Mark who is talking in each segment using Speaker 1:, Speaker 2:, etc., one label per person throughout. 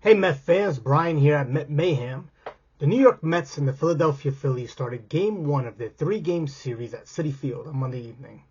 Speaker 1: Hey Met fans, Brian here at Met Mayhem. The New York Mets and the Philadelphia Phillies started Game 1 of their three-game series at Citi Field on Monday evening.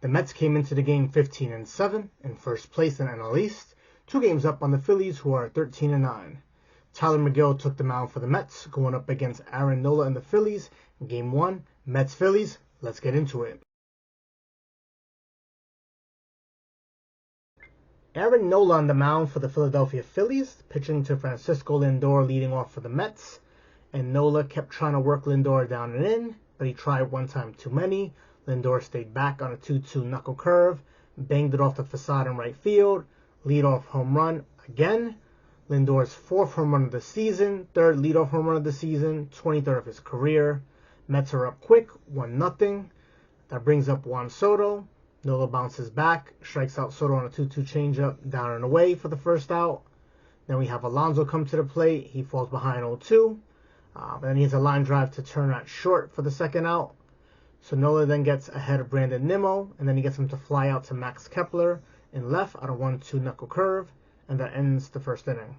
Speaker 1: The Mets came into the game 15-7 in first place in NL East, 2 games up on the Phillies, who are 13-9. Tyler Megill took the mound for the Mets, going up against Aaron Nola and the Phillies in Game 1. Mets-Phillies, let's get into it. Aaron Nola on the mound for the Philadelphia Phillies, pitching to Francisco Lindor leading off for the Mets. And Nola kept trying to work Lindor down and in, but he tried one time too many. Lindor stayed back on a 2-2 knuckle curve, banged it off the facade in right field, leadoff home run again. Lindor's 4th home run of the season, 3rd leadoff home run of the season, 23rd of his career. Mets are up quick, 1-0. That brings up Juan Soto. Nola bounces back, strikes out Soto on a 2-2 changeup, down and away for the first out. Then we have Alonso come to the plate. He falls behind 0-2. But then he has a line drive to turn out short for the second out. So Nola then gets ahead of Brandon Nimmo, and then he gets him to fly out to Max Kepler in left on a 1-2 knuckle curve, and that ends the first inning.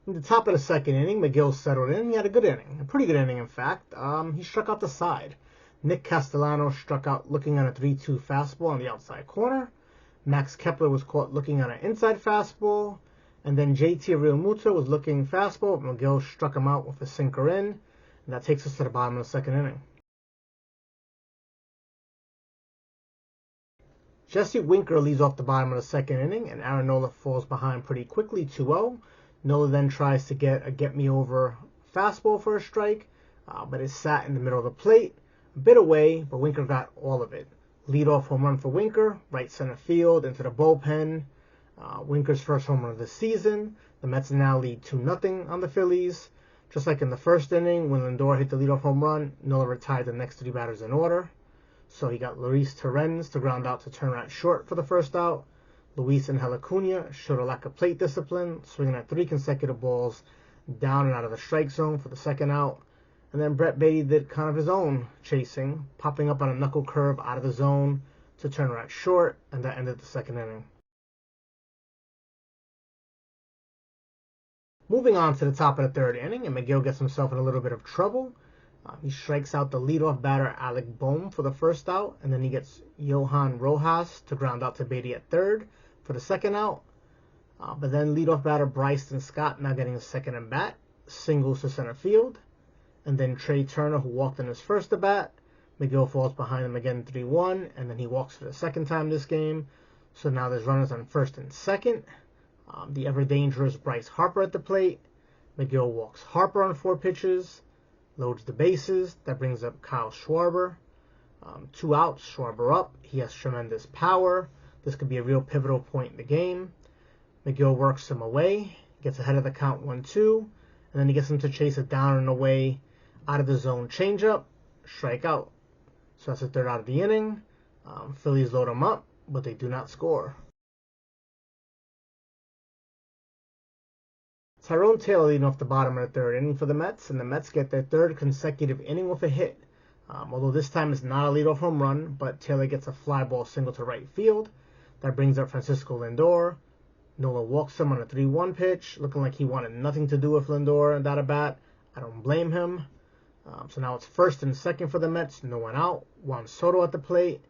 Speaker 1: In the top of the second inning, Megill settled in. He had a good inning, a pretty good inning, in fact. He struck out the side. Nick Castellano struck out looking on a 3-2 fastball on the outside corner. Max Kepler was caught looking on an inside fastball. And then JT Realmuto was looking fastball, but Megill struck him out with a sinker in. And that takes us to the bottom of the second inning. Jesse Winker leads off the bottom of the second inning, and Aaron Nola falls behind pretty quickly, 2-0. Nola then tries to get a get-me-over fastball for a strike, but it sat in the middle of the plate, a bit away, but Winker got all of it. Leadoff home run for Winker, right center field, into the bullpen. Winker's first home run of the season. The Mets now lead 2-0 on the Phillies. Just like in the first inning, when Lindor hit the leadoff home run, Nola retired the next 3 batters in order. So he got Luis Torrens to ground out to turn out short for the first out. Luis and Acuna showed a lack of plate discipline, swinging at 3 consecutive balls down and out of the strike zone for the second out. And then Brett Baty did kind of his own chasing, popping up on a knuckle curve out of the zone to turn out short, and that ended the second inning. Moving on to the top of the third inning, and Megill gets himself in a little bit of trouble. He strikes out the leadoff batter Alec Bohm for the first out, and then he gets Johan Rojas to ground out to Baty at third for the second out. But then leadoff batter Bryson Scott, now getting a second at bat, singles to center field. And then Trey Turner, who walked in his first at bat, Megill falls behind him again 3-1, and then he walks for the second time this game. So now there's runners on first and second. The ever-dangerous Bryce Harper at the plate. Megill walks Harper on 4 pitches, loads the bases. That brings up Kyle Schwarber. 2 outs, Schwarber up. He has tremendous power. This could be a real pivotal point in the game. Megill works him away, gets ahead of the count 1-2, and then he gets him to chase it down and away out of the zone changeup, strike out. So that's the third out of the inning. Phillies load him up, but they do not score. Tyrone Taylor leading off the bottom of the third inning for the Mets, and the Mets get their 3rd consecutive inning with a hit. Although this time it's not a leadoff home run, but Taylor gets a fly ball single to right field. That brings up Francisco Lindor. Nola walks him on a 3-1 pitch, looking like he wanted nothing to do with Lindor and that at bat. I don't blame him. So now it's first and second for the Mets, no one out. Juan Soto at the plate,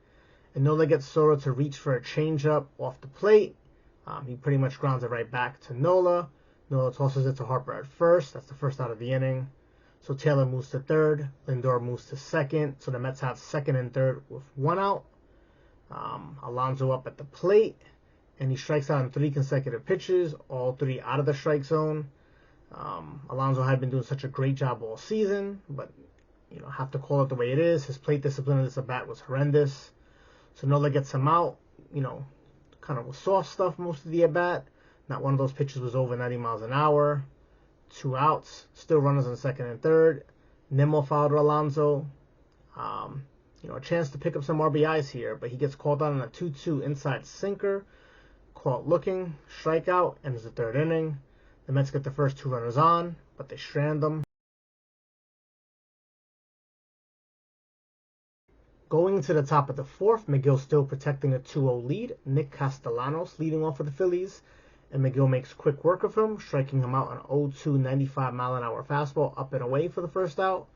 Speaker 1: and Nola gets Soto to reach for a changeup off the plate. He pretty much grounds it right back to Nola. Nola tosses it to Harper at first. That's the first out of the inning. So Taylor moves to third. Lindor moves to second. So the Mets have second and third with 1 out. Alonso up at the plate, and he strikes out in 3 consecutive pitches, all 3 out of the strike zone. Alonso had been doing such a great job all season, but have to call it the way it is. His plate discipline in this at bat was horrendous. So Nola gets him out, kind of with soft stuff most of the at bat. Not one of those pitches was over 90 miles an hour. 2 outs, still runners on second and third. Nimmo fouled Alonso. A chance to pick up some RBIs here, but he gets called out on a 2-2 inside sinker. Caught looking, strikeout, ends the third inning. The Mets get the first 2 runners on, but they strand them. Going to the top of the fourth, Megill still protecting a 2-0 lead. Nick Castellanos leading off for the Phillies, and Megill makes quick work of him, striking him out on 0-2 95-mile-an-hour fastball up and away for the first out.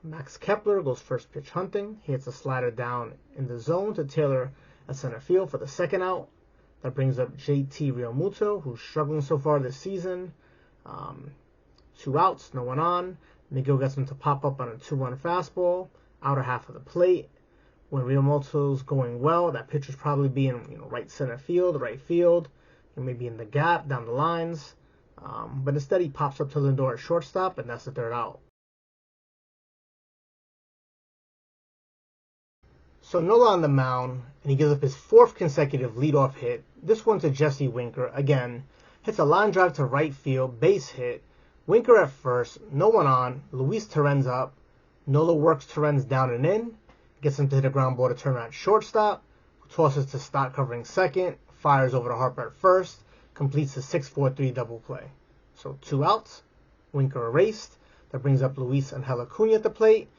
Speaker 1: Max Kepler goes first pitch hunting. He hits a slider down in the zone to Taylor at center field for the second out. That brings up JT Realmuto, who's struggling so far this season. 2 outs, no one on. Megill gets him to pop up on a 2-run fastball, outer half of the plate. When Realmuto's going well, that pitcher's probably be in right center field, right field, and maybe in the gap, down the lines. But instead he pops up to Lindor at shortstop, and that's the third out. So Nola on the mound, and he gives up his fourth consecutive leadoff hit. This one to Jesse Winker. Again, hits a line drive to right field, base hit. Winker at first, no one on. Luis Torrens up. Nola works Torrens down and in, gets him to hit a ground ball to turn around shortstop, tosses to Stott covering second, fires over to Harper at first, completes the 6-4-3 double play. So 2 outs, Winker erased. That brings up Luis Angel Acuna at the plate.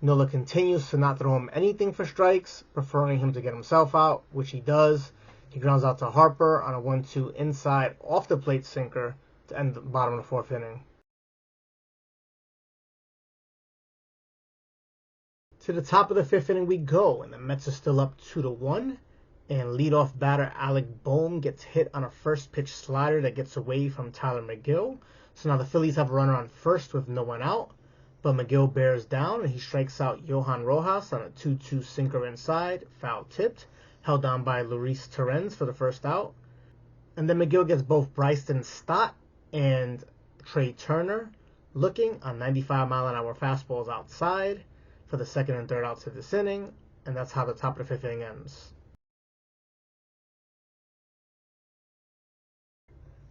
Speaker 1: Nola continues to not throw him anything for strikes, preferring him to get himself out, which he does. He grounds out to Harper on a 1-2 inside off the plate sinker to end the bottom of the fourth inning. To the top of the fifth inning we go, and the Mets are still up 2-1. And leadoff batter Alec Bohm gets hit on a first pitch slider that gets away from Tyler Megill. So now the Phillies have a runner on first with no one out. But Megill bears down and he strikes out Johan Rojas on a 2-2 sinker inside, foul tipped, held down by Luis Torrens for the first out. And then Megill gets both Bryson Stott and Trey Turner looking on 95-mile-an-hour fastballs outside for the second and third outs of this inning, and that's how the top of the fifth inning ends.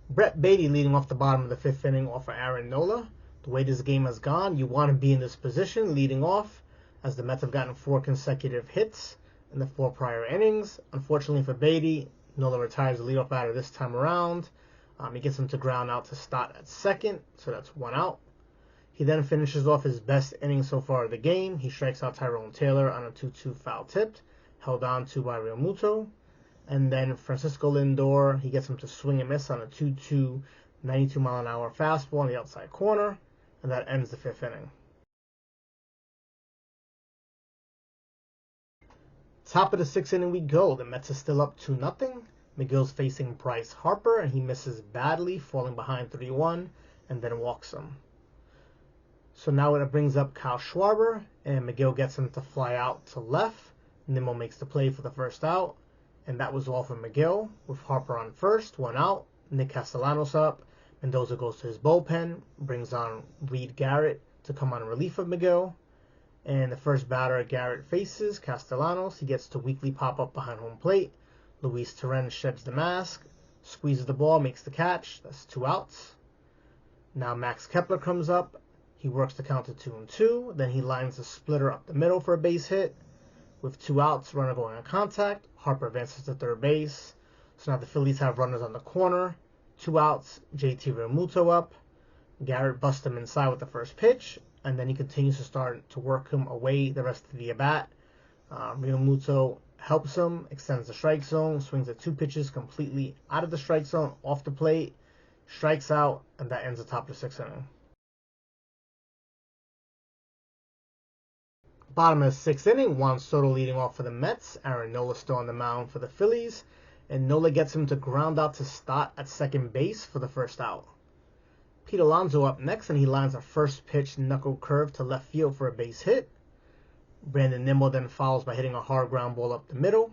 Speaker 1: Brett Baty leading off the bottom of the fifth inning off of Aaron Nola. The way this game has gone, you want to be in this position leading off, as the Mets have gotten 4 consecutive hits in the 4 prior innings. Unfortunately for Baty, Nola retires the leadoff batter this time around. He gets him to ground out to Stott at second, so that's 1 out. He then finishes off his best inning so far of the game. He strikes out Tyrone Taylor on a 2-2 foul tipped, held on to by Realmuto. And then Francisco Lindor, he gets him to swing and miss on a 2-2 92-mile-an-hour fastball on the outside corner, and that ends the fifth inning. Top of the sixth inning we go. The Mets are still up 2-0. Megill's facing Bryce Harper, and he misses badly, falling behind 3-1, and then walks him. So now it brings up Kyle Schwarber, and Megill gets him to fly out to left. Nimmo makes the play for the first out, and that was all for Megill, with Harper on first, 1 out. Nick Castellanos up. Mendoza goes to his bullpen, brings on Reed Garrett to come on relief of Megill. And the first batter Garrett faces, Castellanos. He gets to weakly pop up behind home plate. Luis Torrens sheds the mask, squeezes the ball, makes the catch. That's 2 outs. Now Max Kepler comes up. He works the count to 2-2. Then he lines the splitter up the middle for a base hit. With 2 outs, runner going on contact. Harper advances to third base. So now the Phillies have runners on the corner. 2 outs, JT Realmuto up. Garrett busts him inside with the first pitch, and then he continues to start to work him away the rest of the at-bat. Realmuto helps him, extends the strike zone, swings at 2 pitches completely out of the strike zone, off the plate, strikes out, and that ends the top of the 6th inning. Bottom of the 6th inning, Juan Soto leading off for the Mets. Aaron Nola still on the mound for the Phillies. And Nola gets him to ground out to Stott at second base for the first out. Pete Alonso up next, and he lines a first pitch knuckle curve to left field for a base hit. Brandon Nimmo then follows by hitting a hard ground ball up the middle.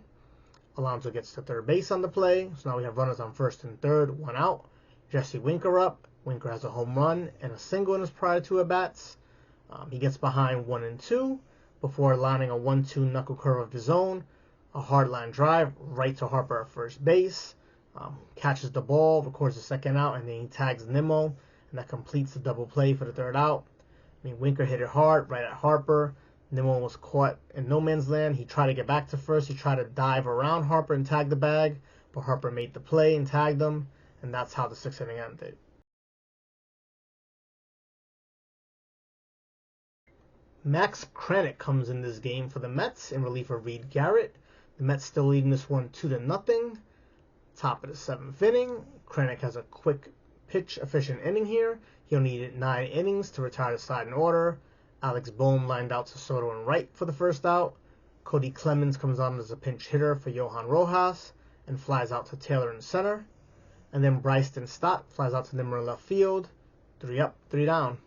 Speaker 1: Alonso gets to third base on the play, so now we have runners on first and third, 1 out. Jesse Winker up. Winker has a home run and a single in his prior 2 at-bats. He gets behind 1-2 before lining a 1-2 knuckle curve of his own. A hard line drive right to Harper at first base. Catches the ball, records the second out, and then he tags Nimmo, and that completes the double play for the third out. Winker hit it hard right at Harper. Nimmo was caught in no man's land. He tried to get back to first. He tried to dive around Harper and tag the bag, but Harper made the play and tagged him, and that's how the 6th inning ended. Max Krenick comes in this game for the Mets in relief of Reed Garrett. The Mets still leading this one 2-0. Top of the 7th inning. Krenick has a quick pitch efficient inning here. He'll need 9 innings to retire the side in order. Alex Bohm lined out to Soto and right for the first out. Cody Clemens comes on as a pinch hitter for Johan Rojas and flies out to Taylor in center. And then Bryson Stott flies out to Nimmer in left field. 3 up, 3 down.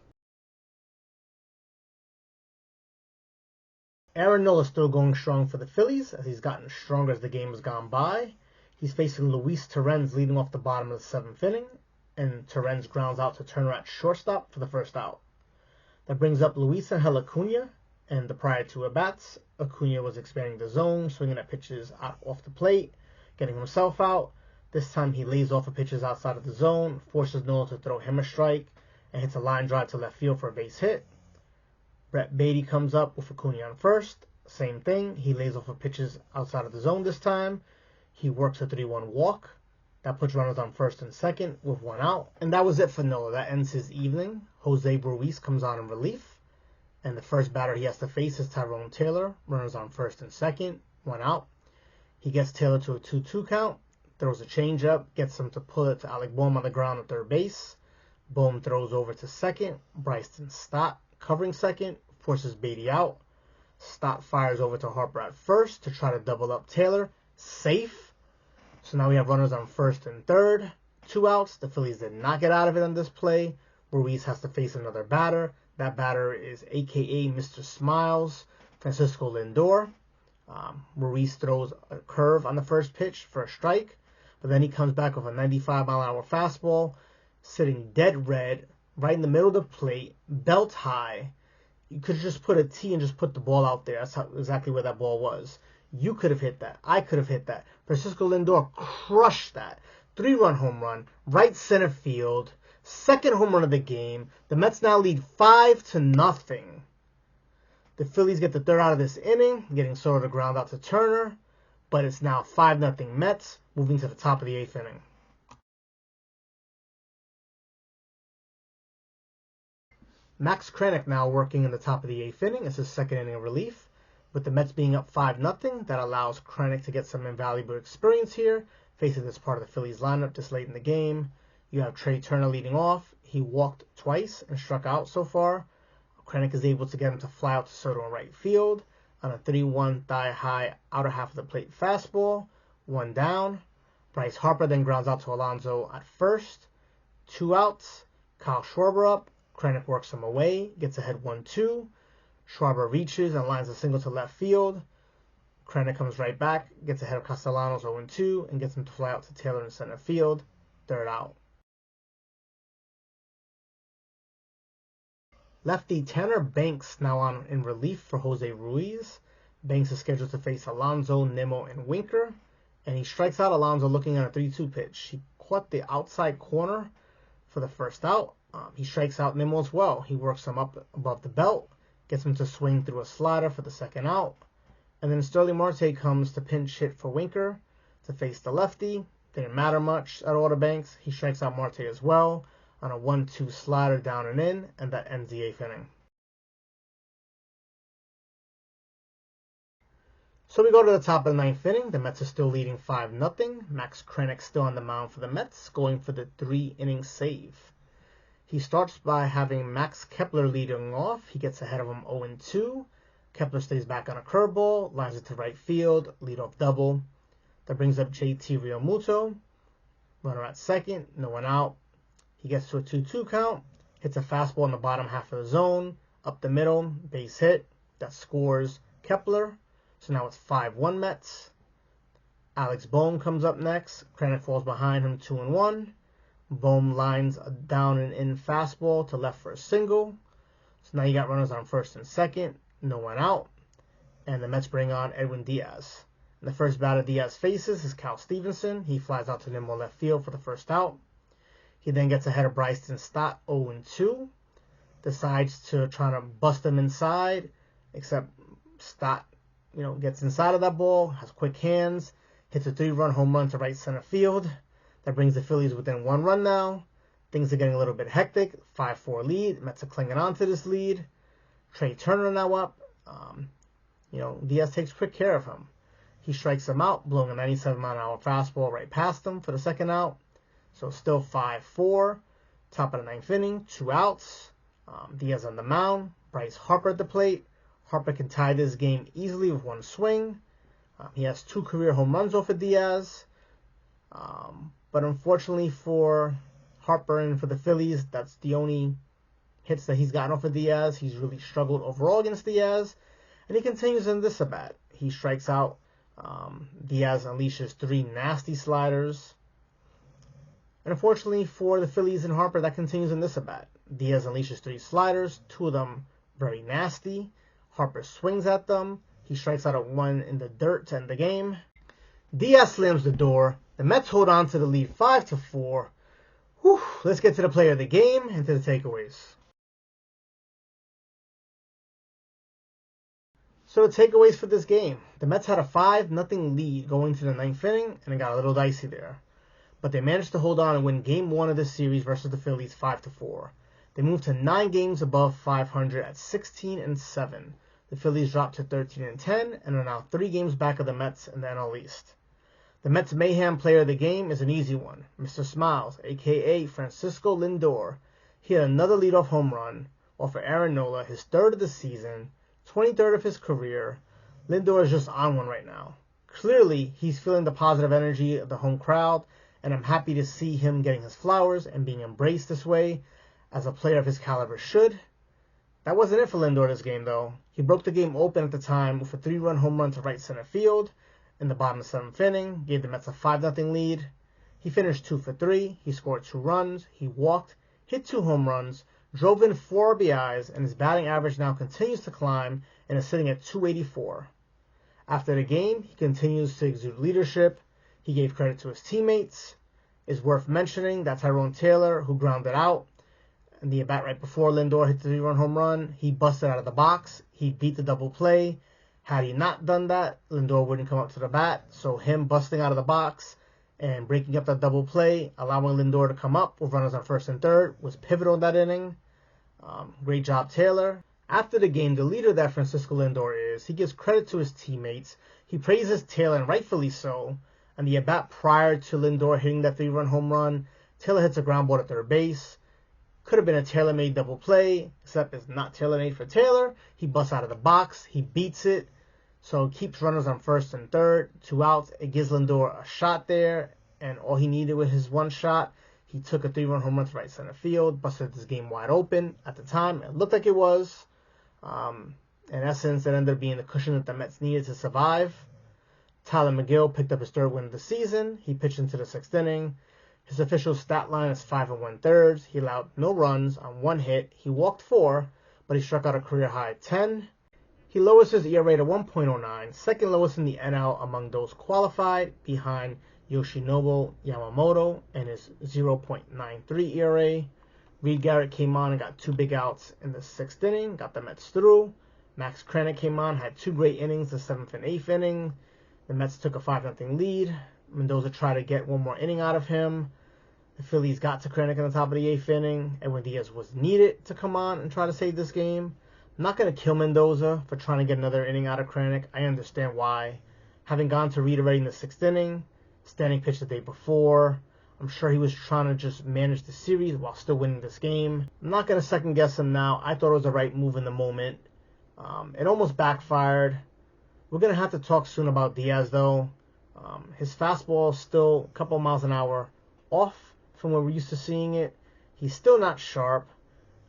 Speaker 1: Aaron Nola still going strong for the Phillies as he's gotten stronger as the game has gone by. He's facing Luis Torrens leading off the bottom of the 7th inning, and Torrens grounds out to Turner at shortstop for the first out. That brings up Luis Angel Acuna, and the prior 2 at-bats, Acuna was expanding the zone, swinging at pitches out off the plate, getting himself out. This time he lays off of pitches outside of the zone, forces Nola to throw him a strike, and hits a line drive to left field for a base hit. Brett Beatty comes up with Acuna on first. Same thing. He lays off of pitches outside of the zone this time. He works a 3-1 walk. That puts runners on first and second with 1 out. And that was it for Nola. That ends his evening. Jose Ruiz comes on in relief. And the first batter he has to face is Tyrone Taylor. Runners on first and second. 1 out. He gets Taylor to a 2-2 count. Throws a changeup. Gets him to pull it to Alec Bohm on the ground at third base. Bohm throws over to second. Bryson Stott covering second, forces Beatty out. Stott fires over to Harper at first to try to double up Taylor. Safe. So now we have runners on first and third. 2 outs. The Phillies did not get out of it on this play. Ruiz has to face another batter. That batter is a.k.a. Mr. Smiles, Francisco Lindor. Ruiz throws a curve on the first pitch for a strike, but then he comes back with a 95-mile-an-hour fastball, sitting dead red, right in the middle of the plate, belt high. You could just put a T and just put the ball out there. That's exactly where that ball was. You could have hit that. I could have hit that. Francisco Lindor crushed that. 3-run home run, right center field, second home run of the game. The Mets now lead 5-0. The Phillies get the third out of this inning, getting Soto to ground out to Turner, but it's now 5-0 Mets, moving to the top of the 8th inning. Max Krenick now working in the top of the 8th inning as his second inning of relief. With the Mets being up 5-0, that allows Krenick to get some invaluable experience here, facing this part of the Phillies lineup this late in the game. You have Trey Turner leading off. He walked twice and struck out so far. Krenick is able to get him to fly out to Soto in right field on a 3-1 thigh-high outer half of the plate fastball. 1 down. Bryce Harper then grounds out to Alonso at first. 2 outs. Kyle Schwarber up. Krenick works him away, gets ahead 1-2. Schwarber reaches and lines a single to left field. Krenick comes right back, gets ahead of Castellanos 0-2, and gets him to fly out to Taylor in center field. 3rd out. Lefty Tanner Banks now on in relief for Jose Ruiz. Banks is scheduled to face Alonso, Nimmo, and Winker, and he strikes out Alonso looking at a 3-2 pitch. He caught the outside corner for the first out. He strikes out Nimmo as well. He works him up above the belt, gets him to swing through a slider for the second out. And then Sterling Marte comes to pinch hit for Winker to face the lefty. Didn't matter much at all to Banks. He strikes out Marte as well on a 1-2 slider down and in, and that ends the 8th inning. So we go to the top of the 9th inning. The Mets are still leading 5-0. Max Krenick still on the mound for the Mets, going for the 3-inning save. He starts by having Max Kepler leading off. He gets ahead of him 0-2. Kepler stays back on a curveball, lines it to right field, leadoff double. That brings up JT Realmuto. Runner at second, no one out. He gets to a 2-2 count, hits a fastball in the bottom half of the zone, up the middle, base hit. That scores Kepler. So now it's 5-1 Mets. Alex Bohm comes up next. Krenick falls behind him 2-1. Bohm lines a down and in fastball to left for a single. So now you got runners on first and second, no one out. And the Mets bring on Edwin Diaz. And the first batter Diaz faces is Cal Stevenson. He flies out to Nimmo left field for the first out. He then gets ahead of Bryson Stott 0-2. Decides to try to bust him inside, except Stott, gets inside of that ball, has quick hands, hits a 3-run home run to right center field. That brings the Phillies within 1 run now. Things are getting a little bit hectic. 5-4 lead. Mets are clinging on to this lead. Trey Turner now up. Diaz takes quick care of him. He strikes him out, blowing a 97-mile-an-hour fastball right past him for the second out. So still 5-4. Top of the ninth inning, 2 outs. Diaz on the mound. Bryce Harper at the plate. Harper can tie this game easily with one swing. He has 2 career home runs off of Diaz. But unfortunately for Harper and for the Phillies, that's the only hits that he's gotten off of Diaz. He's really struggled overall against Diaz. And he continues in this at-bat. He strikes out. Diaz unleashes 3 nasty sliders. And unfortunately for the Phillies and Harper, that continues in this at-bat. Diaz unleashes 3 sliders, 2 of them very nasty. Harper swings at them. He strikes out at 1 in the dirt to end the game. Diaz slams the door. The Mets hold on to the lead 5-4. Let's get to the player of the game and to the takeaways. So the takeaways for this game. The Mets had a 5-0 lead going to the 9th inning, and it got a little dicey there. But they managed to hold on and win Game 1 of this series versus the Phillies 5-4. They moved to 9 games above 500 at 16-7. The Phillies dropped to 13-10 and are now 3 games back of the Mets in the NL East. The Mets Mayhem player of the game is an easy one, Mr. Smiles, a.k.a. Francisco Lindor. He had another leadoff home run off of Aaron Nola, his 3rd of the season, 23rd of his career. Lindor is just on one right now. Clearly, he's feeling the positive energy of the home crowd, and I'm happy to see him getting his flowers and being embraced this way, as a player of his caliber should. That wasn't it for Lindor this game, though. He broke the game open at the time with a 3-run home run to right center field in the bottom of the 7th inning, gave the Mets a 5-0 lead. He finished 2 for 3. He scored 2 runs. He walked, hit 2 home runs, drove in 4 RBIs, and his batting average now continues to climb and is sitting at .284. After the game, he continues to exude leadership. He gave credit to his teammates. It's worth mentioning that Tyrone Taylor, who grounded out in the at-bat right before Lindor hit the 3-run home run, he busted out of the box. He beat the double play. Had he not done that, Lindor wouldn't come up to the bat. So him busting out of the box and breaking up that double play, allowing Lindor to come up with runners on 1st and 3rd, was pivotal in that inning. Great job, Taylor. After the game, the leader that Francisco Lindor is, he gives credit to his teammates. He praises Taylor, and rightfully so. And the at-bat prior to Lindor hitting that 3-run home run, Taylor hits a ground ball to 3rd base. Could have been a tailor-made double play, except it's not tailor-made for Taylor. He busts out of the box. He beats it. So keeps runners on 1st and 3rd. 2 outs. It gives Lindor a shot there. And all he needed with his one shot, he took a 3-run home run to right center field. Busted this game wide open. At the time, it looked like it was. In essence, it ended up being the cushion that the Mets needed to survive. Tyler Megill picked up his 3rd win of the season. He pitched into the 6th inning. His official stat line is 5 1/3. He allowed no runs on 1 hit. He walked 4, but he struck out a career-high 10. He lowers his ERA to 1.09, second lowest in the NL among those qualified, behind Yoshinobu Yamamoto and his 0.93 ERA. Reed Garrett came on and got 2 big outs in the 6th inning, got the Mets through. Max Krenick came on, had 2 great innings, the 7th and 8th inning. The Mets took a 5-0 lead. Mendoza tried to get 1 more inning out of him. The Phillies got to Krenick in the top of the 8th inning, and when Diaz was needed to come on and try to save this game, I'm not going to kill Mendoza for trying to get another inning out of Krenick. I understand why. Having gone to Reed already in the 6th inning, standing pitch the day before, I'm sure he was trying to just manage the series while still winning this game. I'm not going to second guess him now. I thought it was the right move in the moment. It almost backfired. We're going to have to talk soon about Diaz, though. His fastball is still a couple miles an hour off from where we're used to seeing it. He's still not sharp.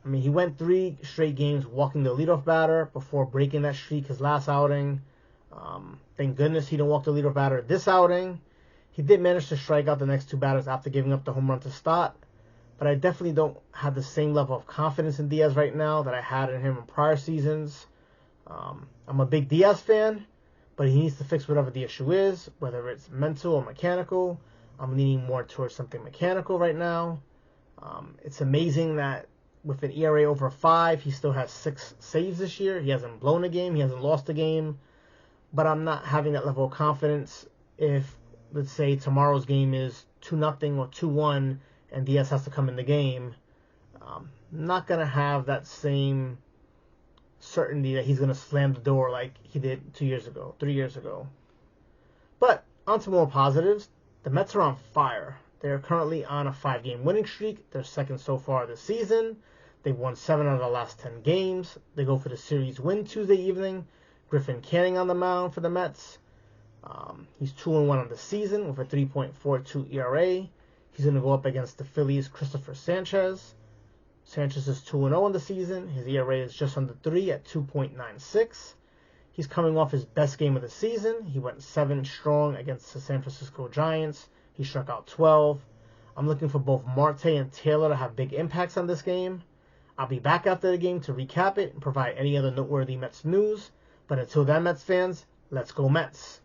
Speaker 1: I mean, he went 3 straight games walking the leadoff batter before breaking that streak his last outing. Thank goodness he didn't walk the leadoff batter this outing. He did manage to strike out the next 2 batters after giving up the home run to Stott. But I definitely don't have the same level of confidence in Diaz right now that I had in him in prior seasons. I'm a big Diaz fan, but he needs to fix whatever the issue is, whether it's mental or mechanical. I'm leaning more towards something mechanical right now. It's amazing that with an ERA over 5, he still has 6 saves this year. He hasn't blown a game. He hasn't lost a game. But I'm not having that level of confidence if, let's say, tomorrow's game is 2-0 or 2-1 and Diaz has to come in the game. I'm not going to have that same certainty that he's going to slam the door like he did 2 years ago, 3 years ago. But on to more positives. The Mets are on fire. They're currently on a 5-game winning streak. They're second so far this season. They've won 7 out of the last 10 games. They go for the series win Tuesday evening. Griffin Canning on the mound for the Mets. He's 2-1 on the season with a 3.42 ERA. He's going to go up against the Phillies' Christopher Sanchez. Sanchez is 2-0 on the season. His ERA is just under 3 at 2.96. He's coming off his best game of the season. He went 7 strong against the San Francisco Giants. He struck out 12. I'm looking for both Marte and Taylor to have big impacts on this game. I'll be back after the game to recap it and provide any other noteworthy Mets news. But until then, Mets fans, let's go Mets.